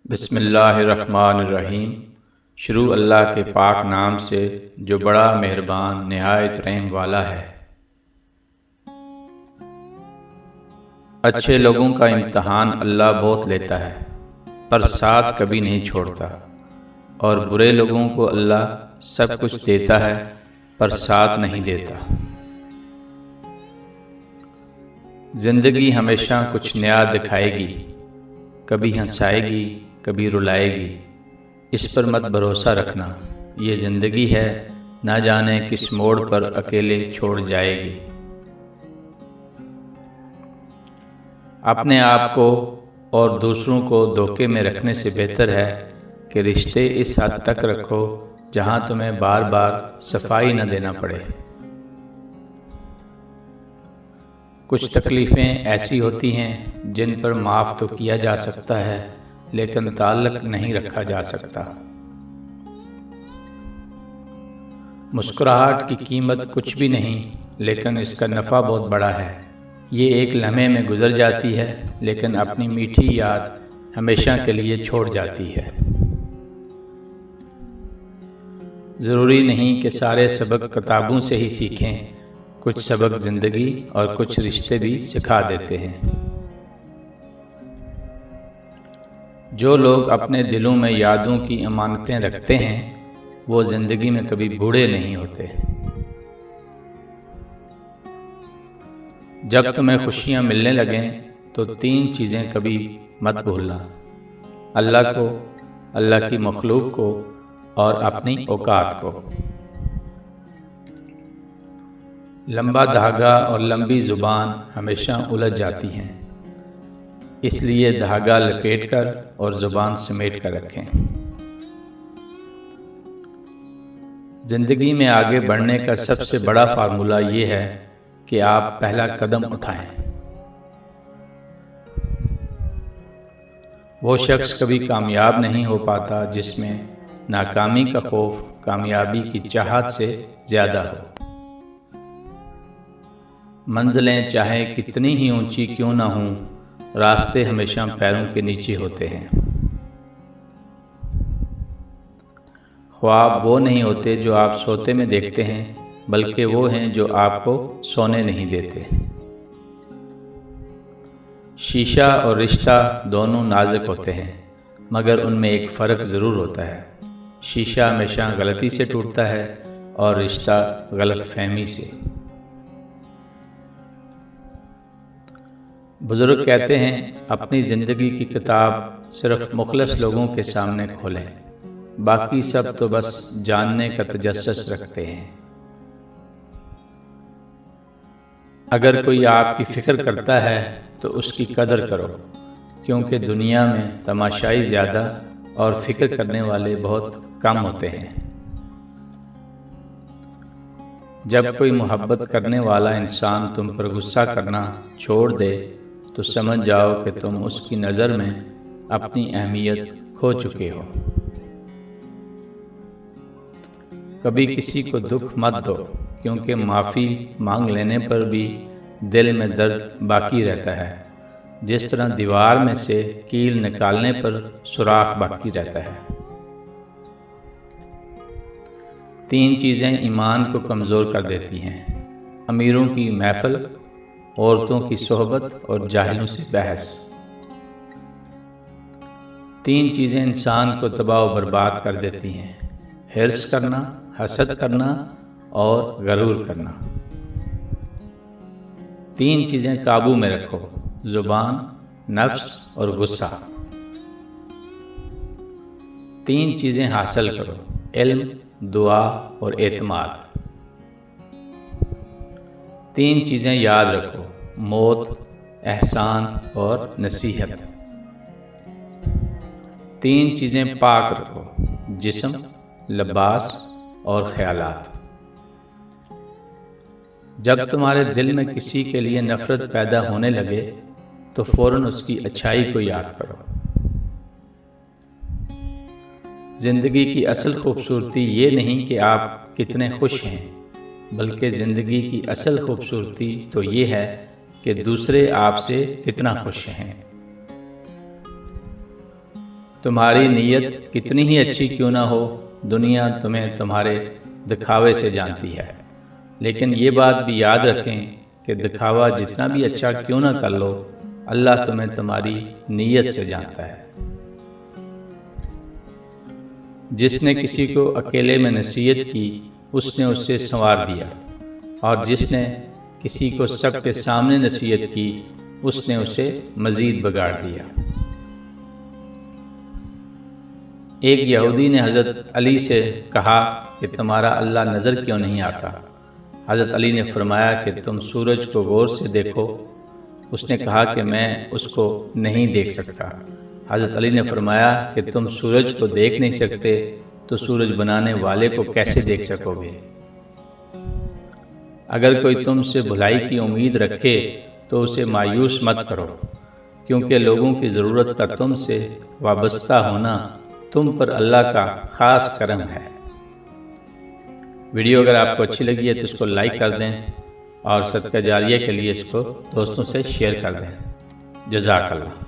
بسم اللہ الرحمن الرحیم۔ شروع اللہ کے پاک نام سے جو بڑا مہربان نہایت رحم والا ہے۔ اچھے لوگوں کا امتحان اللہ بہت لیتا ہے پر ساتھ کبھی نہیں چھوڑتا، اور برے لوگوں کو اللہ سب کچھ دیتا ہے پر ساتھ نہیں دیتا۔ زندگی ہمیشہ کچھ نیا دکھائے گی، کبھی ہنسائے گی کبھی رلائے گی، اس پر مت بھروسہ رکھنا، یہ زندگی ہے، نہ جانے کس موڑ پر اکیلے چھوڑ جائے گی۔ اپنے آپ کو اور دوسروں کو دھوکے میں رکھنے سے بہتر ہے کہ رشتے اس حد تک رکھو جہاں تمہیں بار بار صفائی نہ دینا پڑے۔ کچھ تکلیفیں ایسی ہوتی ہیں جن پر معاف تو کیا جا سکتا ہے لیکن تعلق نہیں رکھا جا سکتا۔ مسکراہٹ کی قیمت کچھ بھی نہیں لیکن اس کا نفع بہت بڑا ہے۔ یہ ایک لمحے میں گزر جاتی ہے لیکن اپنی میٹھی یاد ہمیشہ کے لیے چھوڑ جاتی ہے۔ ضروری نہیں کہ سارے سبق کتابوں سے ہی سیکھیں، کچھ سبق زندگی اور کچھ رشتے بھی سکھا دیتے ہیں۔ جو لوگ اپنے دلوں میں یادوں کی امانتیں رکھتے ہیں وہ زندگی میں کبھی بوڑھے نہیں ہوتے۔ جب تمہیں خوشیاں ملنے لگیں تو 3 چیزیں کبھی مت بھولنا: اللہ کو، اللہ کی مخلوق کو اور اپنی اوقات کو۔ لمبا دھاگا اور لمبی زبان ہمیشہ الجھ جاتی ہیں، اس لیے دھاگا لپیٹ کر اور زبان سمیٹ کر رکھیں۔ زندگی میں آگے بڑھنے کا سب سے بڑا فارمولہ یہ ہے کہ آپ پہلا قدم اٹھائیں۔ وہ شخص کبھی کامیاب نہیں ہو پاتا جس میں ناکامی کا خوف کامیابی کی چاہت سے زیادہ ہو۔ منزلیں چاہے کتنی ہی اونچی کیوں نہ ہوں، راستے ہمیشہ پیروں کے نیچے ہوتے ہیں۔ خواب وہ نہیں ہوتے جو آپ سوتے میں دیکھتے ہیں، بلکہ وہ ہیں جو آپ کو سونے نہیں دیتے۔ شیشہ اور رشتہ دونوں نازک ہوتے ہیں مگر ان میں ایک فرق ضرور ہوتا ہے۔ شیشہ ہمیشہ غلطی سے ٹوٹتا ہے اور رشتہ غلط فہمی سے۔ بزرگ کہتے ہیں اپنی زندگی کی کتاب صرف مخلص لوگوں کے سامنے کھولیں، باقی سب تو بس جاننے کا تجسس رکھتے ہیں۔ اگر کوئی آپ کی فکر کرتا ہے تو اس کی قدر کرو، کیونکہ دنیا میں تماشائی زیادہ اور فکر کرنے والے بہت کم ہوتے ہیں۔ جب کوئی محبت کرنے والا انسان تم پر غصہ کرنا چھوڑ دے تو سمجھ جاؤ کہ تم اس کی نظر میں اپنی اہمیت کھو چکے ہو۔ کبھی کسی کو دکھ مت دو، کیونکہ معافی مانگ لینے پر بھی دل میں درد باقی رہتا ہے، جس طرح دیوار میں سے کیل نکالنے پر سوراخ باقی رہتا ہے۔ 3 چیزیں ایمان کو کمزور کر دیتی ہیں: امیروں کی محفل، عورتوں کی صحبت اور جاہلوں سے بحث۔ 3 چیزیں انسان کو تباہ و برباد کر دیتی ہیں: حرص کرنا، حسد کرنا اور غرور کرنا۔ 3 چیزیں قابو میں رکھو: زبان، نفس اور غصہ۔ 3 چیزیں حاصل کرو: علم، دعا اور اعتماد۔ 3 چیزیں یاد رکھو: موت، احسان اور نصیحت۔ 3 چیزیں پاک رکھو: جسم، لباس اور خیالات۔ جب تمہارے دل میں کسی کے لیے نفرت پیدا ہونے لگے تو فوراً اس کی اچھائی کو یاد کرو۔ زندگی کی اصل خوبصورتی یہ نہیں کہ آپ کتنے خوش ہیں، بلکہ زندگی کی اصل خوبصورتی تو یہ ہے کہ دوسرے آپ سے کتنا خوش ہیں۔ تمہاری نیت کتنی ہی اچھی کیوں نہ ہو، دنیا تمہیں تمہارے دکھاوے سے جانتی ہے، لیکن یہ بات بھی یاد رکھیں کہ دکھاوا جتنا بھی اچھا کیوں نہ کر لو، اللہ تمہیں تمہاری نیت سے جانتا ہے۔ جس نے کسی کو اکیلے میں نصیحت کی اس نے اسے سنوار دیا، اور جس نے کسی کو سب کے سامنے نصیحت کی اس نے اسے مزید بگاڑ دیا۔ ایک یہودی نے حضرت علی سے کہا کہ تمہارا اللہ نظر کیوں نہیں آتا؟ حضرت علی نے فرمایا کہ تم سورج کو غور سے دیکھو۔ اس نے کہا کہ میں اس کو نہیں دیکھ سکتا۔ حضرت علی نے فرمایا کہ تم سورج کو دیکھ نہیں سکتے تو سورج بنانے والے کو کیسے دیکھ سکو گے؟ اگر کوئی تم سے بھلائی کی امید رکھے تو اسے مایوس مت کرو، کیونکہ لوگوں کی ضرورت کا تم سے وابستہ ہونا تم پر اللہ کا خاص کرم ہے۔ ویڈیو اگر آپ کو اچھی لگی ہے تو اس کو لائک کر دیں اور صدقہ جاریہ کے لیے اس کو دوستوں سے شیئر کر دیں۔ جزاک اللہ۔